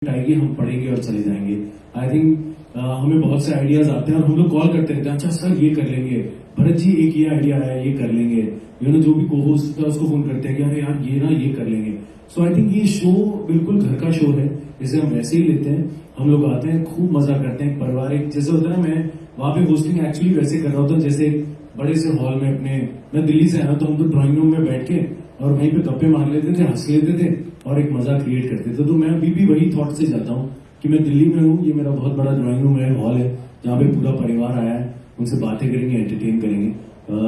आएगी, हम पढ़ेंगे और चले जाएंगे। आई थिंक हमें बहुत से आइडियाज आते हैं और हम लोग कॉल करते रहते हैं, अच्छा सर ये कर लेंगे, भरत जी एक ये आइडिया आया है ये कर लेंगे, जो भी को होस्ट होता है उसको फोन करते हैं कि अरे यार ये ना ये कर लेंगे। सो आई थिंक ये शो बिल्कुल घर का शो है, इसे हम वैसे ही लेते हैं। हम लोग आते हैं, खूब मजा करते हैं, पारिवारिक जैसे होता है ना। मैं वहां पे होस्टिंग एक्चुअली वैसे कर रहा होता हूँ जैसे बड़े से हॉल में अपने, मैं दिल्ली से आया तो हम तो ड्राइंग रूम में बैठ के और वहीं पे गप्पे मार लेते थे, हंस लेते थे और एक मजा क्रिएट करते थे। तो मैं अभी भी वही थॉट से जाता हूँ कि मैं दिल्ली में हूँ, ये मेरा बहुत बड़ा ड्राइंग रूम है, हॉल है, जहाँ पे पूरा परिवार आया है, उनसे बातें करेंगे, एंटरटेन करेंगे।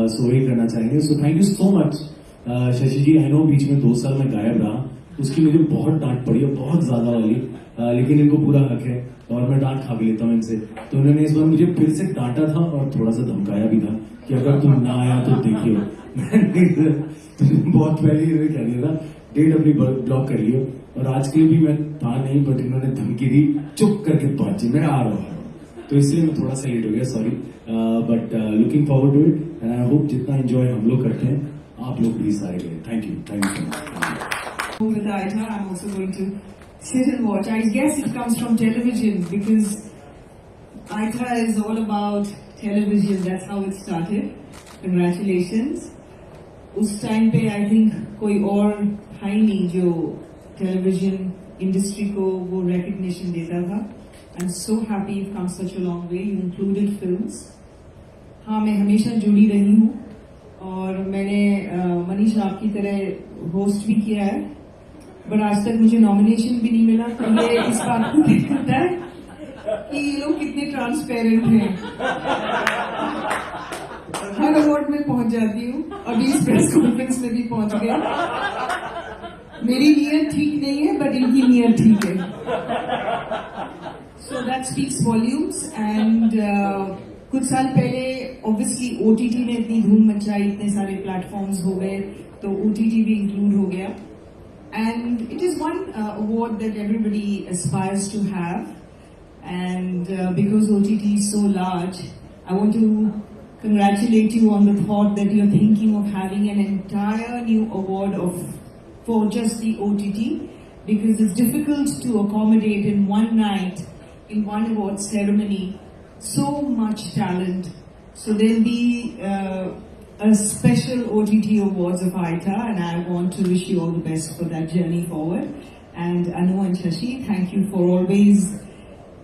सो वही करना चाहेंगे। So thank you so much Shashi ji. I know बीच में 2 साल में गायब रहा, उसकी मुझे बहुत डांट पड़ी है, बहुत ज्यादा वाली, लेकिन इनको पूरा हक है और मैं डांट खा भी लेता हूँ इनसे। तो उन्होंने इस बार मुझे फिर से डांटा था और थोड़ा सा धमकाया भी था कि अगर तुम ना आया तो देखियो। बहुत पहले इन्होंने कह दिया था डेट अपनी ब्लॉक कर लियो, और आज के लिए भी मैं था नहीं, बट इन्होंने धमकी दी चुप करके पहुंची, मैं आ रहा हूँ। तो इसलिए मैं थोड़ा सा लेट हो गया, sorry. But looking forward to it and I hope जितना एंजॉय हम लोग करते हैं आप लोग भी सारे गए। Thank you so much. With Aitha, I'm also going to sit and watch. I guess it comes from television because Aitha is all about television. That's how it started. Congratulations. उस टाइम पे I think कोई और था ही नहीं जो television industry को वो recognition देता था। I am so happy you come such a long way, you included films. हाँ, मैं हमेशा जुड़ी रही हूँ और मैंने मनीष आपकी तरह होस्ट भी किया है, बट आज तक मुझे नॉमिनेशन भी नहीं मिला। तो ये इस बात को दिखाता है कि ये लोग कितने ट्रांसपेरेंट हैं। हर अवार्ड में पहुंच जाती हूँ, अभी इस प्रेस कॉन्फ्रेंस में भी पहुंच गया। मेरी नीयत ठीक नहीं है बट इनकी नीयत ठीक है। So that speaks volumes. And कुछ साल पहले ऑब्वियसली ओटीटी ने इतनी धूम मचाई, इतने सारे प्लेटफॉर्म्स हो गए, तो ओटीटी भी इंक्लूड हो गया। And it is one award that everybody aspires to have, and because OTT is so large, I want to congratulate you on the thought that you're thinking of having an entire new award for just the OTT, because it's difficult to accommodate in one night, in one award ceremony, so much talent. So there'll be a special OTT awards of Aitha, and I want to wish you all the best for that journey forward. And Anu and Shashi, thank you for always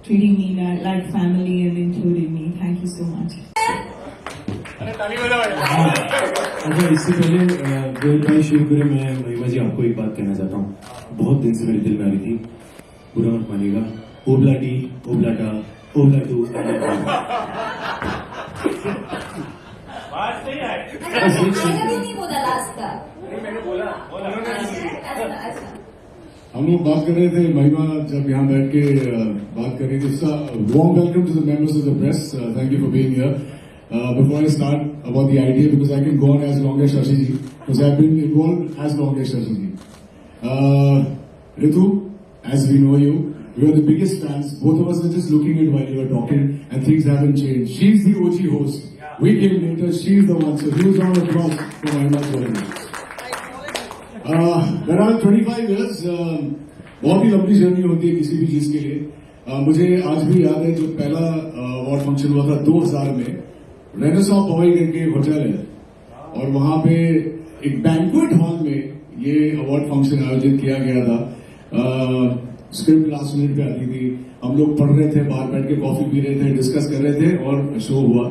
treating me like family and including me. Thank you so much. अच्छा, इससे पहले गोयल भाई शुरू करें, मैं महिमा जी आपको एक बात कहना चाहता हूँ। बहुत दिन से मेरे दिल में आ रही थी, बुरा मत मानिएगा। ओबला टी, ओबला टा, ओबला टू। हम लोग बात कर रहे थे, महिमा जब यहाँ बैठ के बात कर रही थी। Warm welcome to the members of the press, thank you for being here. Before I start about the idea, because I can go on as long as Shashi ji, because I've been involved as long as Shashi ji. Ritu, as we know you, we are the biggest fans. Both of us were just looking at while you were talking, and things haven't changed. She's the OG host. We came later. She's the one. So huge round of applause for Mahima Chowdhury. There are 25 years. बहुत ही लंबी journey होती है किसी भी चीज के लिए। मुझे आज भी याद है जब पहला अवार्ड फंक्शन हुआ था 2000 में, रेनेसां पवई करके एक होटल है और वहां पे एक बैंक्वेट हॉल में ये अवार्ड फंक्शन आयोजित किया गया था। स्क्रिप्ट लास्ट मिनट पे आती थी, हम लोग पढ़ रहे थे, बाहर बैठ के कॉफी पी रहे थे, डिस्कस कर रहे थे और शो हुआ।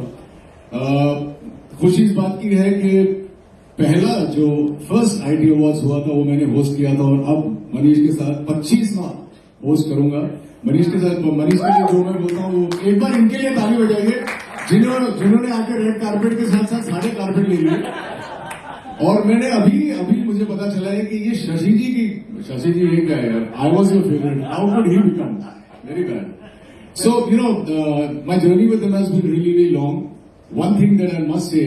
खुशी इस बात की है कि पहला जो फर्स्ट आईटी अवार्ड्स हुआ था वो मैंने होस्ट किया था, और अब मनीष के साथ 25वां होस्ट करूंगा। मनीष के साथ, मनीष के लिए जो मैं बोलता हूँ, एक बार इनके लिए ताली बजाइए जिन्होंने आके रेड कारपेट के साथ साथ सारे कारपेट ले लिए। और मैंने अभी मुझे पता चला है कि ये शशि जी ये क्या है, I was your favourite, how could he become very bad. So my journey with him has been really very long. One thing that I must say,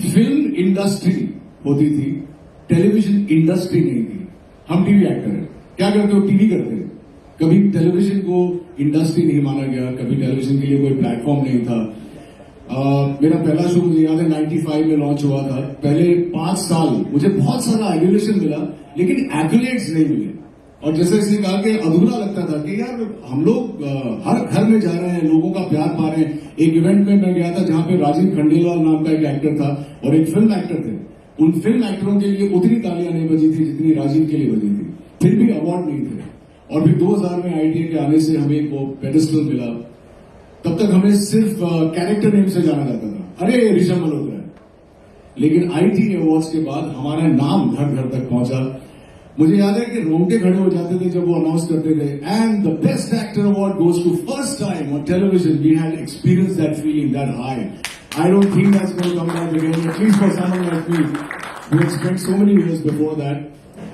film industry होती थी, टेलीविजन इंडस्ट्री नहीं थी। हम टीवी एक्टर हैं, क्या करते हो, TV करते हैं। कभी टेलीविजन को इंडस्ट्री नहीं माना गया, कभी टेलीविजन के लिए कोई प्लेटफॉर्म नहीं था। मेरा पहला शो मुझे याद है 95 में लॉन्च हुआ था। पहले 5 साल मुझे बहुत सारा एडुलेशन मिला, लेकिन एक्युलेट्स नहीं मिले। और जैसे इसने कहा कि अधूरा लगता था कि यार हम लोग हर घर में जा रहे हैं, लोगों का प्यार पा रहे हैं। एक इवेंट में मैं गया था जहां पे राजीव खंडेलवाल नाम का एक एक्टर था और एक फिल्म एक्टर थे। उन फिल्म एक्टरों के लिए उतनी तालियां नहीं बजी थी जितनी राजीव के लिए बजी थी, फिर भी अवार्ड नहीं थे। और फिर 2000 में आईटीए के आने से हमें वो पेडिस्टल मिला। तब तक हमें सिर्फ कैरेक्टर नेम से जाना जाता था, अरे ऋषभ मल्होत्रा है। लेकिन आईटी अवार्ड्स के बाद हमारा नाम घर घर तक पहुंचा। मुझे याद है कि रोंगटे खड़े हो जाते थे जब वो अनाउंस करते थे, and the best actor award goes to first time on television we had experience that feeling, that high. I don't think that's going to come back again, at least for someone like me who had spent so many years before that.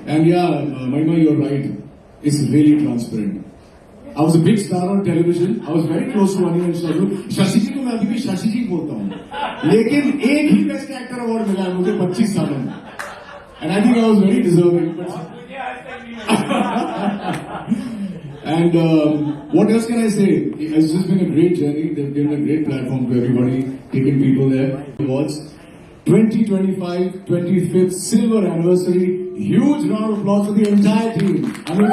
And yeah, Mahima, you're right. It's really transparent. I was a big star on television. I was very close to Ani and Shashi. Shashi जी को मैं अभी भी Shashi जी बोलता हूँ, लेकिन एक ही best actor award मिला है मुझे 25 सालों में, and I think I was very deserving. And what else can I say? It's just been a great journey. They've given a great platform to everybody, taking people there. Awards 2025, 25th silver anniversary. Huge round of applause for the entire team. Anuj,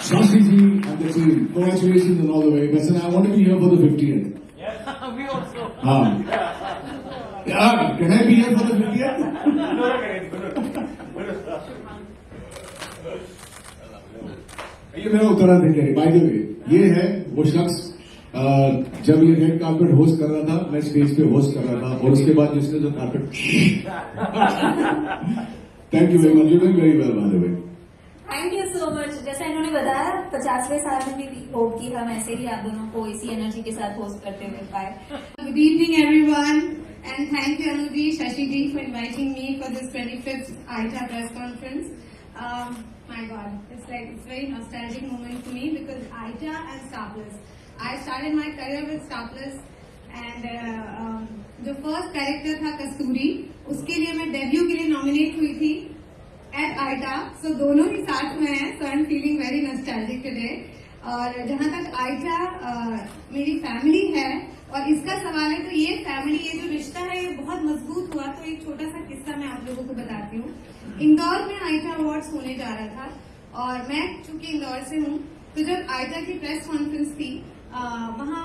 Shashi ji and the team. Congratulations and all the way best. And I want to be here for the 50th. Yes, we also. Yeah, can I be here for the 50th? ये मेरा उत्तराखंड है। By the way, ये है वो शख्स जब ये red carpet host कर रहा था, मैं स्टेज पे होस्ट कर रहा था, और उसके बाद जिसने जो carpet thank you very much, you doing very well by the way. Thank you so much. जैसा इन्होंने बताया 50वें साल में भी होप कि हम ऐसे ही आप दोनों को इसी एनर्जी के साथ होस्ट करते हुए पाए। Good evening, everyone, and thank you, Anuji, Shashi ji, for inviting me for this 25th AITA press conference. My God, it's very nostalgic moment for me because AITA and Star Plus. I started my career with Star Plus, and जो first character था कस्तूरी, उसके लिए मैं debut के लिए nominate हुई थी at AITA. So दोनों ही साथ में हैं, so I'm feeling very nostalgic today. और जहाँ तक AITA मेरी फैमिली है और इसका सवाल है, तो ये फैमिली, ये जो रिश्ता है, ये बहुत मजबूत हुआ। तो एक छोटा सा किस्सा मैं आप लोगों को बताती हूँ। इंदौर में AITA अवार्ड्स होने जा रहा था और मैं चूंकि इंदौर से हूँ, तो जब AITA की प्रेस कॉन्फ्रेंस थी, वहाँ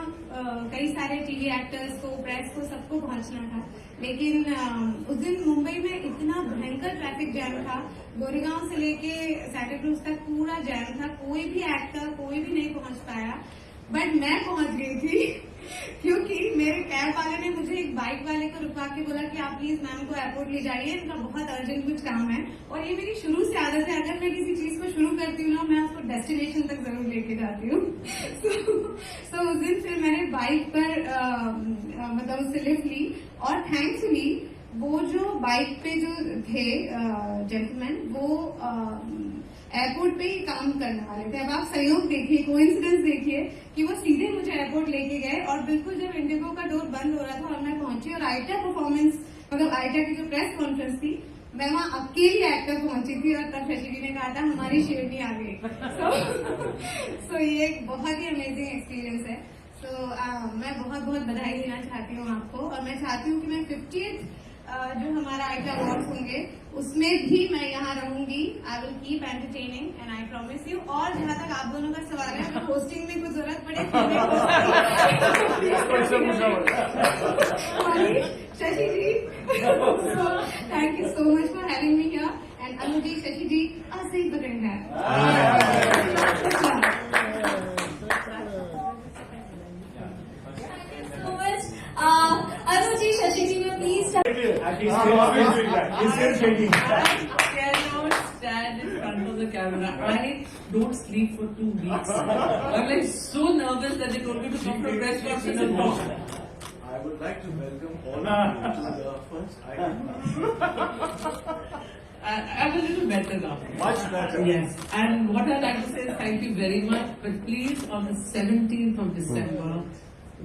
कई सारे टीवी एक्टर्स को, प्रेस को, सबको पहुंचना था। लेकिन उस दिन मुंबई में इतना भयंकर ट्रैफिक जैम था, गोरेगांव से लेके सैंटा क्रूज तक पूरा जैम था, कोई भी एक्टर कोई भी नहीं पहुंच पाया। बट मैं पहुंच गई थी क्योंकि मेरे कैब वाले ने मुझे एक बाइक वाले को रुका के बोला कि आप प्लीज मैम को एयरपोर्ट ले जाइए, इनका बहुत अर्जेंट कुछ काम है। और ये मेरी शुरू से आदत है, अगर मैं किसी चीज को शुरू करती हूँ ना, मैं उसको डेस्टिनेशन तक जरूर लेके जाती हूँ। so, उस दिन फिर मैंने बाइक पर मतलब उससे लिफ्ट ली, और थैंक्सफुली वो जो बाइक पे जो थे जेंटलमैन, वो एयरपोर्ट पे ही काम करने वाले थे। अब आप सहयोग देखिए, कोइंसिडेंस देखिए कि वो सीधे मुझे एयरपोर्ट लेके गए, और बिल्कुल जब इंडिगो का डोर बंद हो रहा था और मैं पहुंची, और AITA परफॉर्मेंस, मतलब AITA की जो प्रेस कॉन्फ्रेंस थी, मैं वहाँ अकेली एक्टर पहुंची थी, और तब शशि जी ने कहा था हमारी शेरनी आ गई। सो ये एक बहुत ही अमेजिंग एक्सपीरियंस है। मैं बहुत बहुत बधाई देना चाहती हूँ आपको, और मैं चाहती हूँ कि मैं 50th जो हमारा AITA अवार्ड्स होंगे उसमें भी मैं यहाँ रहूंगी। I will keep entertaining and I promise you. और जहाँ तक आप दोनों का सवाल है, अगर होस्टिंग में कुछ जरूरत पड़े Shashi ji, thank you so much for having me here. And Anuj ji, Shashi ji, ऐसे ही पकड़ है। अनुज जी, शशि जी, में please I cannot stand in front of the camera. I don't sleep for 2 weeks. I'm like so nervous that they told me to come to a press conference and talk. I would like to welcome all of you to the first AITA. I'm a little better now. Much better. Yes. And what I'd like to say is thank you very much. But please, on the 17th of December,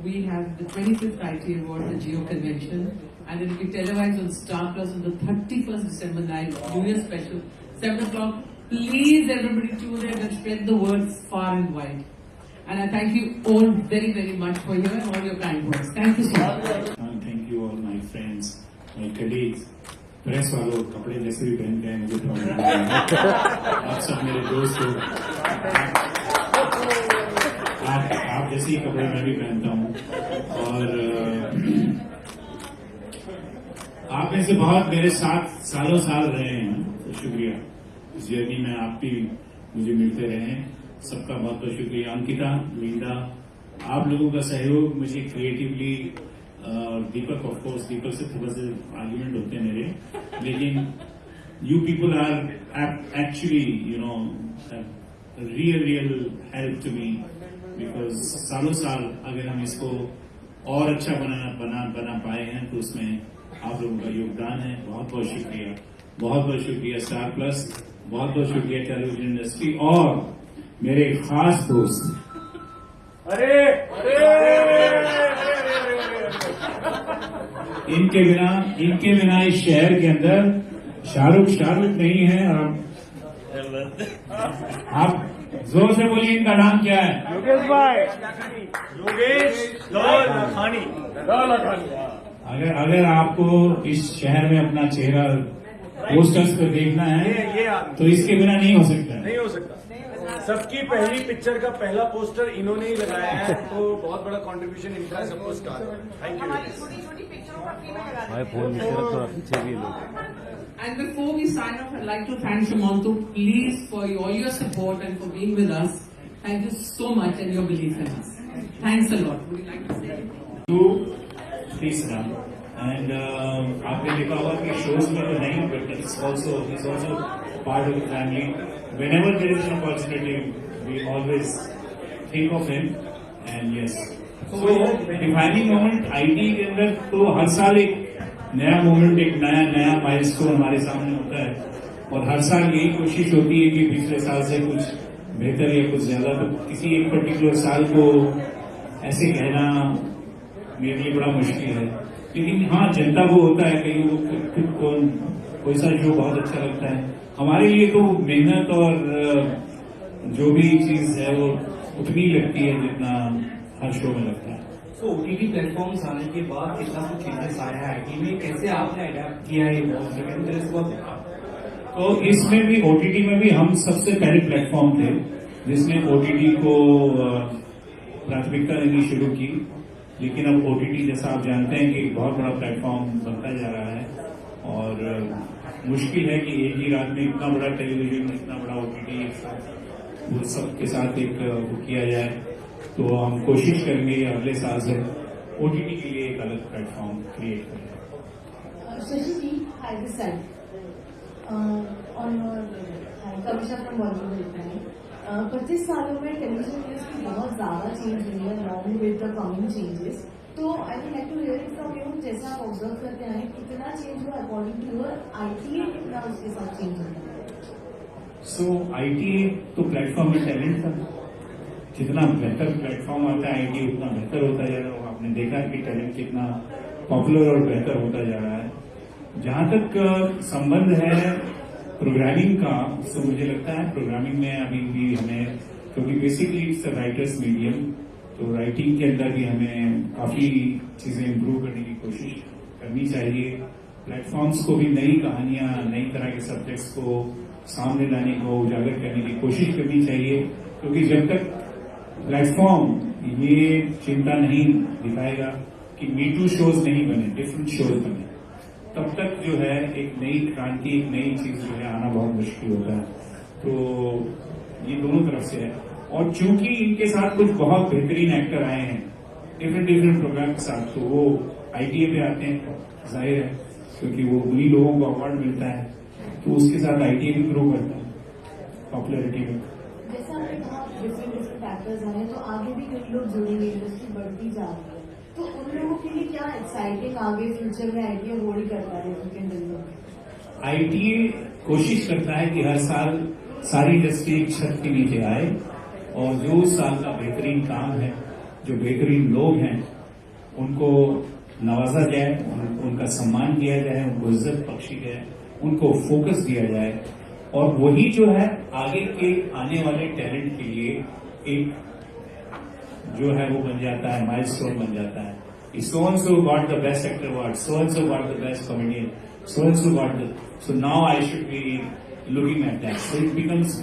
we have the 25th IT Award, the Geo Convention. And it will be televised on Star Plus on the 31st December night, New Year special, 7 o'clock. Please, everybody tune in and spread the word far and wide. And I thank you all very, very much for here and all your kind words. Thank you so much. And thank you all my friends, my colleagues, press वालों कपड़े जैसे भी पहनते हैं मुझे problem नहीं है। आप सब मेरे दोस्त हो, आप जैसे ही कपड़े मैं भी पहनता हूँ और आप में से बहुत मेरे साथ सालों साल रहे हैं, तो शुक्रिया। इस जर्नी में आप भी मुझे मिलते रहे हैं, सबका बहुत बहुत शुक्रिया। अंकिता, मींदा, आप लोगों का सहयोग मुझे creatively, Deepak of course, Deepak से थोड़ा से आर्ग्यूमेंट होते हैं मेरे, लेकिन you people are actually you know real help to me, because सालों साल अगर हम इसको और अच्छा बना पाए हैं तो उसमें आप लोगों का योगदान है। बहुत बहुत शुक्रिया, बहुत बहुत शुक्रिया स्टार प्लस, बहुत बहुत शुक्रिया टेलीविजन इंडस्ट्री और मेरे खास दोस्त। अरे इनके बिना इस शहर के अंदर शाहरुख नहीं है। और आप जोर से बोलिए, इनका नाम क्या है? योगेश भाई, योगेश लखानी। अगर आपको इस शहर में अपना चेहरा पोस्टर्स पर देखना है तो इसके बिना नहीं हो सकता। नहीं हो सकता। सबकी पहली पिक्चर का पहला पोस्टर इन्होंने ही लगाया है, तो बहुत बड़ा कंट्रीब्यूशन इनका है सबको star. Thank you. And before we sign off, I'd like to thank Sumanto, please, for all your support and for being with us. Thank you so much and your belief in us. Thanks a lot. Would you like to say anything? Please Ram and आपने देखा होगा कि shows में तो नहीं, but it's also part of the family. Whenever there is an opportunity we always think of him and yes. So defining moment IT के अंदर तो हर साल एक नया मोमेंट, एक नया माइलस्टोन हमारे सामने होता है और हर साल यही कोशिश होती है कि पिछले साल से कुछ बेहतर या कुछ ज्यादा। तो किसी एक पर्टिकुलर साल को ऐसे कहना मेरे लिए बड़ा मुश्किल है, लेकिन हाँ जनता को होता है कहीं वो कोई सा शो बहुत अच्छा लगता है। हमारे लिए तो मेहनत और जो भी चीज है वो उतनी लगती है जितना हर शो में लगता है। तो ओटीटी प्लेटफॉर्म्स आने के बाद कितना कुछ चेंजेस आया है आईटी में, कैसे आपने अडेप्ट किया है ये? तो इसमें भी ओटीटी में भी हम सबसे पहले प्लेटफॉर्म थे जिसने ओटीटी को प्राथमिकता देनी शुरू की, लेकिन अब ओटीटी जैसा आप जानते हैं कि एक बहुत बड़ा प्लेटफॉर्म बनता जा रहा है और मुश्किल है कि एक ही रात में इतना बड़ा टेलीविजन, इतना बड़ा ओटीटी एक साथ वो सबके साथ एक किया जाए। तो हम कोशिश करेंगे अगले साल से ओटीटी के लिए एक अलग प्लेटफॉर्म क्रिएट करें। शशि जी, hi this side. On your Kavisha from Bollywood लिखना है 25 सालों में टेलीविजन इंडस्ट्री बहुत ज्यादा चेंज हुई है along with the coming changes. तो I would like to hear it from you, जैसा आप ऑब्जर्व करते हैं कितना चेंज हुआ अकॉर्डिंग टू योर आईटीए, कितना उसके साथ चेंज हुआ? सो आईटीए तो प्लेटफॉर्म में टैलेंट था, जितना बेहतर प्लेटफॉर्म आता है आईटी उतना बेहतर होता जा रहा है। आपने देखा कि टैलेंट कितना पॉपुलर और बेहतर होता जा रहा है। जहां तक संबंध है प्रोग्रामिंग का, तो मुझे लगता है प्रोग्रामिंग में अभी भी हमें, क्योंकि बेसिकली इट्स राइटर्स मीडियम, तो राइटिंग के अंदर भी हमें काफी चीजें इंप्रूव करने की कोशिश करनी चाहिए। प्लेटफॉर्म्स को भी नई कहानियां, नई तरह के सब्जेक्ट्स को सामने लाने को उजागर करने की कोशिश करनी चाहिए, क्योंकि जब तक प्लेटफॉर्म ये चिंता नहीं दिखाएगा कि मीटू शोज नहीं बने, डिफरेंट शोज बने, तब तक जो है एक नई क्रांति, एक नई चीज जो है आना बहुत मुश्किल होता है। तो ये दोनों तरफ से है। और चूंकि इनके साथ कुछ बहुत बेहतरीन एक्टर आए हैं डिफरेंट प्रोग्राम के साथ, तो वो आईटीए पे आते हैं, जाहिर है, क्योंकि वो उन्हीं लोगों को अवार्ड मिलता है, तो उसके साथ आईटीए भी ग्रो करता है पॉपुलरिटी में। जैसा आपने कहा डिफरेंट एक्टर्स आए, तो आगे भी कई लोग जुड़ेंगे, इंडस्ट्री बढ़ती जा रही है, तो उन लोगों के लिए क्या एक्साइटिंग आगे फ्यूचर में आईटीए होल्ड करता है? आईटीए कोशिश करता है कि हर साल सारी इंडस्ट्री एक छत के नीचे आए और जो उस साल का बेहतरीन काम है, जो बेहतरीन लोग हैं, उनको नवाजा जाए, उनका सम्मान किया जाए, उनको इज्जत बख्शी जाए, उनको फोकस दिया जाए, और वही जो है आगे के आने वाले टैलेंट के लिए एक जो है वो बन जाता है, माइलस्टोन बन जाता है। So and so got the best actor award, so and so got the best comedian, so and so got the. So now I should be looking at that. So it becomes,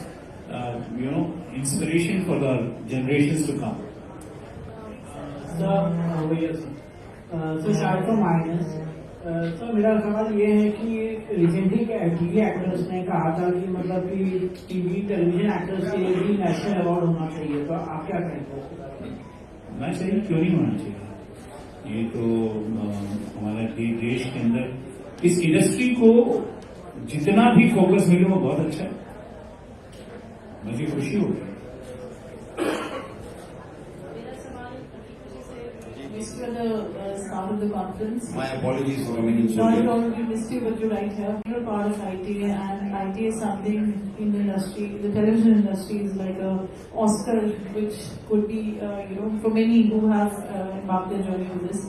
inspiration for the generations to come. So start from minus. तो मेरा सवाल ये है कि recently TV actors ने कहा था कि मतलब कि टीवी टेलीविजन एक्टर्स के लिए भी नेशनल अवार्ड होना चाहिए, तो आप क्या कहेंगे? होना चाहिए, क्यों नहीं होना चाहिए? ये तो हमारा देश के अंदर इस इंडस्ट्री को जितना भी फोकस मिले वो बहुत अच्छा है, मुझे खुशी होगी. Missed you at the start of the conference. My apologies for coming in so Not late. at all, we missed you, but you're right here. You're a part of ITA, and ITA is something in the industry. The television industry is like a Oscar, which could be, for many who have embarked their journey on this.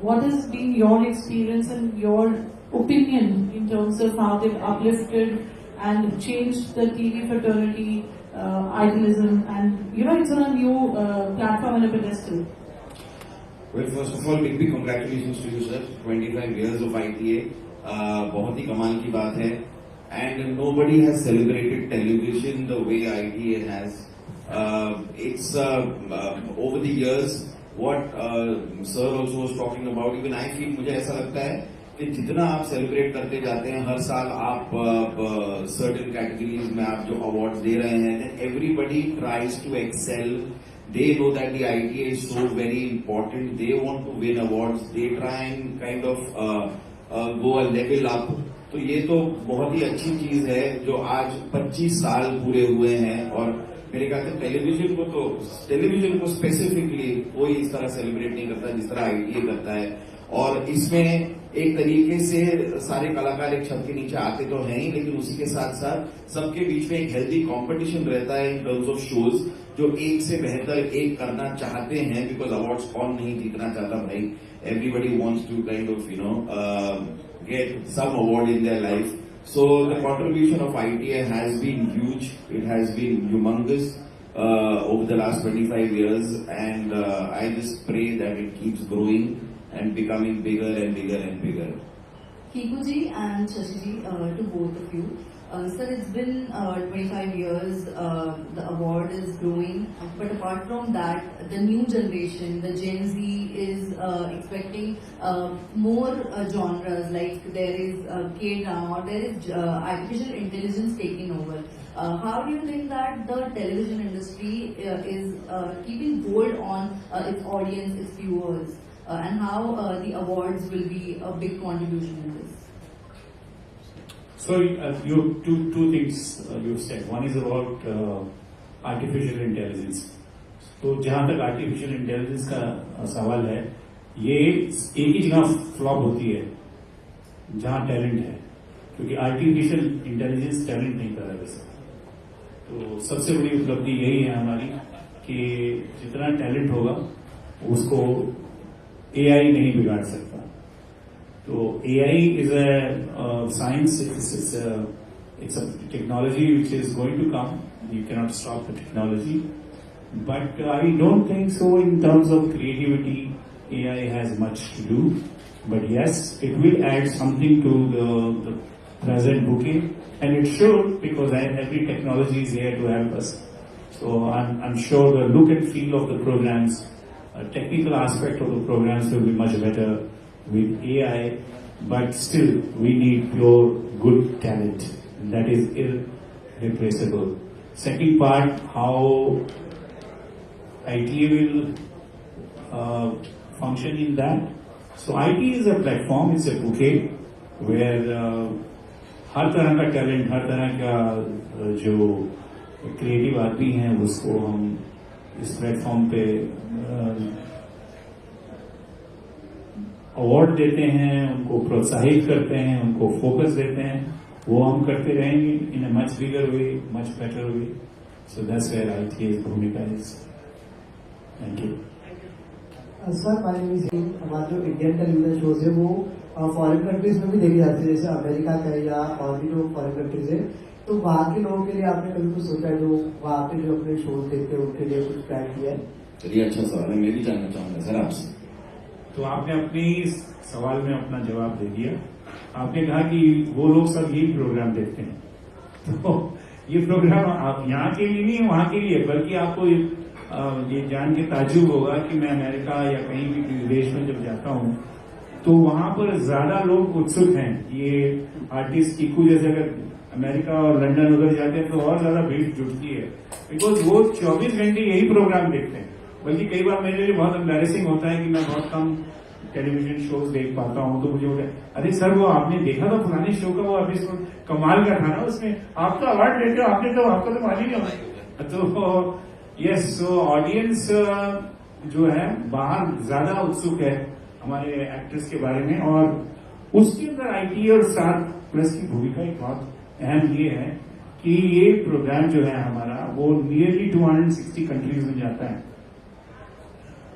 What has been your experience and your opinion in terms of how they've uplifted and changed the TV fraternity, idealism, and it's on a new platform and a pedestal? Well, first of all, big congratulations to you, sir. 25 years of ITA, बहुत ही कमाल की बात है. And nobody has celebrated television the way ITA has. It's over the years, what sir also was talking about. Even I feel, मुझे ऐसा लगता है कि जितना आप सेलिब्रेट करते जाते हैं, हर साल आप certain categories में आप जो awards दे रहे हैं, then everybody tries to excel. They know that the ITA is so very important. They want to win awards. They try and kind of go a level up. तो ये तो बहुत ही अच्छी चीज है जो आज 25 साल पूरे हुए हैं. और मेरे ख्याल से टेलीविजन को स्पेसिफिकली कोई इस तरह सेलिब्रेट नहीं करता जिस तरह ITA करता है. और इसमें एक तरीके से सारे कलाकार एक छत के नीचे आते तो हैं ही, लेकिन उसी के साथ साथ सबके बीच में एक हेल्दी कंपटीशन रहता है इन टर्म्स ऑफ शोज, जो एक से बेहतर एक करना चाहते हैं. बिकॉज अवार्ड्स कौन नहीं जीतना चाहता भाई. Everybody wants to kind of get some award in their life. So the contribution of ITA has been huge. It has been humongous over the last 25 years, and I just pray that it keeps growing and becoming bigger and bigger and bigger. Kiku ji and Shashi ji, to both of you. Sir, it's been 25 years, the award is growing, but apart from that, the new generation, the Gen Z is expecting more genres, like there is K-drama, there is artificial intelligence taking over. How do you think that the television industry is keeping hold on its audience, its viewers, and how the awards will be a big contribution in this? So you two things you've said. One is about artificial intelligence. तो जहाँ तक artificial intelligence का सवाल है, ये एक ही जगह flop होती है जहाँ टैलेंट है, क्योंकि artificial intelligence टैलेंट नहीं कर रहा वैसे. तो सबसे बड़ी उपलब्धि यही है हमारी कि जितना टैलेंट होगा उसको AI नहीं बिगाड़ सकता. So AI is a science, it's a technology which is going to come. You cannot stop the technology. But I don't think so in terms of creativity, AI has much to do. But yes, it will add something to the present bouquet. And it should, because every technology is here to help us. So I'm sure the look and feel of the programs, technical aspect of the programs will be much better with AI, but still we need pure good talent, and that is irreplaceable. Second part, how ITA will function in that. So ITA is a platform, it's a bouquet where हर तरह का talent, हर तरह का जो creative आदमी हैं उसको हम इस प्लेटफॉर्म पे अवार्ड देते हैं, उनको प्रोत्साहित करते हैं, उनको फोकस देते हैं. वो हम करते रहेंगे in a much bigger way, much better way. So that's where ITA's भूमिका is. Thank you. Sir, my name is हमारे जो इंडियन टेलीविजन शोज है वो फॉरेन कंट्रीज में भी देखी जाती है, जैसे अमेरिका का या और भी जो फॉरेन कंट्रीज है. तो वहाँ के लोगों के लिए आपने कभी कुछ सोचा है, जो वहाँ पे जो अपने शोज देखते हैं उनके लिए कुछ प्लान किया है? चलिए, अच्छा सवाल है, मैं भी जानना चाहूंगा सर आपसे. तो आपने अपनी सवाल में अपना जवाब दे दिया. आपने कहा कि वो लोग सब यही प्रोग्राम देखते हैं, तो ये प्रोग्राम आप यहाँ के लिए नहीं वहां के लिए, बल्कि आपको ये जान के ताज्जुब होगा कि मैं अमेरिका या कहीं भी किसी देश में जब जाता हूँ तो वहां पर ज्यादा लोग उत्सुक हैं। ये आर्टिस्ट कीकू जैसे अगर अमेरिका और लंदन उधर जाते हैं तो और ज्यादा भीड़ जुटती है, बिकॉज वो 24 घंटे यही प्रोग्राम देखते हैं। बल्कि कई बार मेरे लिए बहुत एम्बैरेसिंग होता है कि मैं बहुत कम टेलीविजन शोज देख पाता हूं, तो मुझे बोलते हैं अरे सर वो आपने देखा था पुराने शो का वो एपिसोड कमाल का था ना, उसमें आप तो अवार्ड लेते हो, आपने तो आपको तो मालूम नहीं होगा। तो यस, सो ऑडियंस जो है बाहर ज्यादा उत्सुक है हमारे एक्ट्रेस के बारे में, और उसके अंदर आईटी और स्टार प्लस की भूमिका एक बहुत अहम ये है कि ये प्रोग्राम जो है हमारा वो नियरली 260 कंट्रीज में जाता है।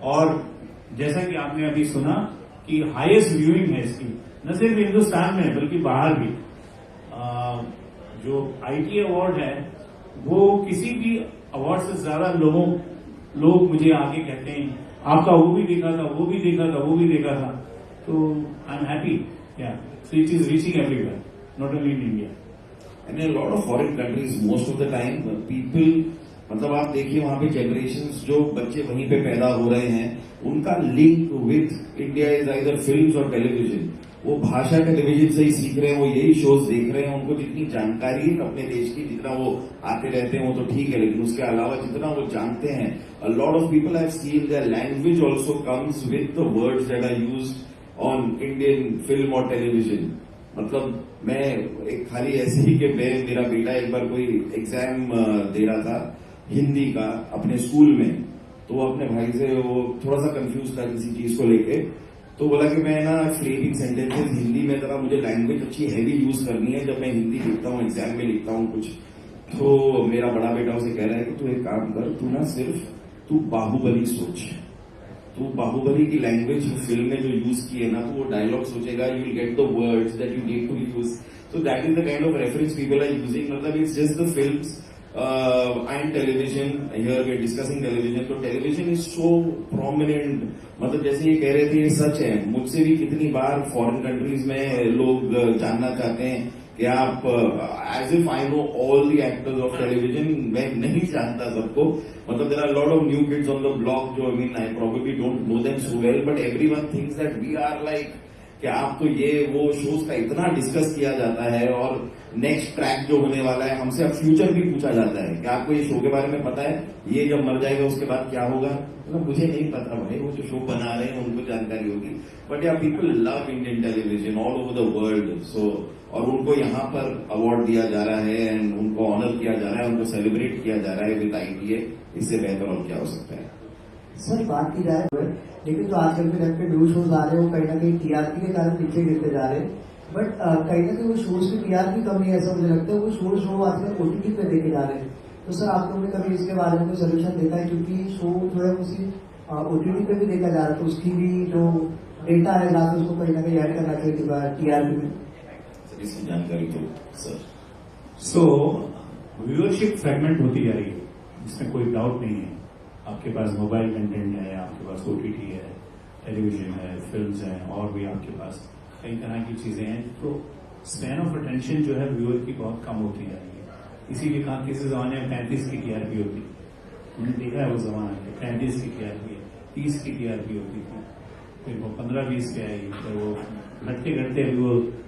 और जैसा कि आपने अभी सुना कि हाईएस्ट व्यूइंग है इसकी, न सिर्फ हिंदुस्तान में बल्कि बाहर भी। जो आईटी अवार्ड है वो किसी भी अवार्ड से ज्यादा लोग मुझे आके कहते हैं आपका वो भी देखा था, वो भी देखा था, वो भी देखा था। तो आई एम हैप्पी, या so it is reaching everywhere, not only in India. And in a lot of foreign countries, most of the time, people, मतलब आप देखिए वहां पे जनरेशंस जो बच्चे वहीं पे पैदा हो रहे हैं, उनका link with India is either films और टेलीविजन। वो भाषा टेलीविजन से ही सीख रहे हैं, वो यही शोज देख रहे हैं। उनको जितनी जानकारी है अपने देश की, जितना वो आते रहते हैं वो तो ठीक है, लेकिन उसके अलावा जितना वो जानते हैं, a lot of people have seen their language also comes with the words that are used on Indian film or television। मतलब मैं एक खाली ऐसे ही कि मेरा बेटा एक बार कोई एग्जाम दे रहा था हिंदी का अपने स्कूल में, तो वो अपने भाई से वो थोड़ा सा कंफ्यूज था किसी चीज को लेके, तो बोला कि मैं ना फ्रेमिंग सेंटेंसेस हिंदी में जरा मुझे लैंग्वेज अच्छी हैवी यूज करनी है जब मैं हिंदी लिखता हूँ, एग्जाम में लिखता हूँ कुछ। तो मेरा बड़ा बेटा उसे कह रहा है कि तू एक काम कर, तू ना सिर्फ तू बाहुबली सोच, तो बाहुबली की लैंग्वेज फिल्म में जो यूज की है ना, तो वो डायलॉग सोचेगा, you will get the words that you need to use. So that is the kind of reference people are using. मतलब it's just the films and television, here we are discussing television. तो television is so prominent, मतलब जैसे ये कह रहे थे ये सच है। मुझसे भी कितनी बार फॉरेन कंट्रीज में लोग जानना चाहते हैं कि आप, as if I know all the actors of television, मैं नहीं जानता सबको। मतलब there are lot of new kids on the block जो I probably don't know them so well, but everyone thinks that we are like कि आप तो ये वो शोज का इतना डिस्कस किया जाता है, और नेक्स्ट ट्रैक जो होने वाला है हमसे अब फ्यूचर भी पूछा जाता है कि आपको ये शो के बारे में पता है, ये जब मर जाएगा उसके बाद क्या होगा। मतलब मुझे नहीं पता भाई, वो जो शो बना रहे हैं उनको जानकारी होगी। बट या people love Indian television all over the world. So और उनको यहाँ पर अवार्ड दिया जा रहा है एंड उनको ऑनर किया जा रहा है, उनको सेलिब्रेट किया जा रहा है विद ITA। इससे बेहतर और क्या हो सकता है। सर बात की जाए लेकिन जो आजकल के टाइम पे न्यू शोज आ रहे हैं वो कहीं ना कहीं TRP के कारण पीछे गिरते जा रहे हैं, बट कहीं ना कहीं वो शोज की TRP कम नहीं है ऐसा मुझे लगता है। वो शोज जो आजकल OTT पे देखे जा रहे हैं, तो सर आप लोगों ने कभी इसके बारे में कोई सोल्यूशन देखा है? क्योंकि शो जो है उसी OTT पे भी देखा जा रहा है, तो उसकी भी जो डेटा है लास्ट उसको कहीं ना कहीं ऐड करना चाहिए TRP में। इसकी जानकारी तो सर, सो व्यूअरशिप फ्रेगमेंट होती जा रही है, इसमें कोई डाउट नहीं है। आपके पास मोबाइल कंटेंट है, आपके पास OTT है, टेलीविजन है, फिल्म्स हैं, और भी आपके पास कई तरह की चीजें हैं। तो स्पैन ऑफ अटेंशन जो है व्यूअर की बहुत कम होती जा रही है। इसीलिए कहा किसी जमाने में 35 की TRP होती, मैंने देखा है वो जमाना के 35 की TRP, 30 की TRP होती थी, फिर वो 15-20 पे आई, फिर वो घटते घटते वो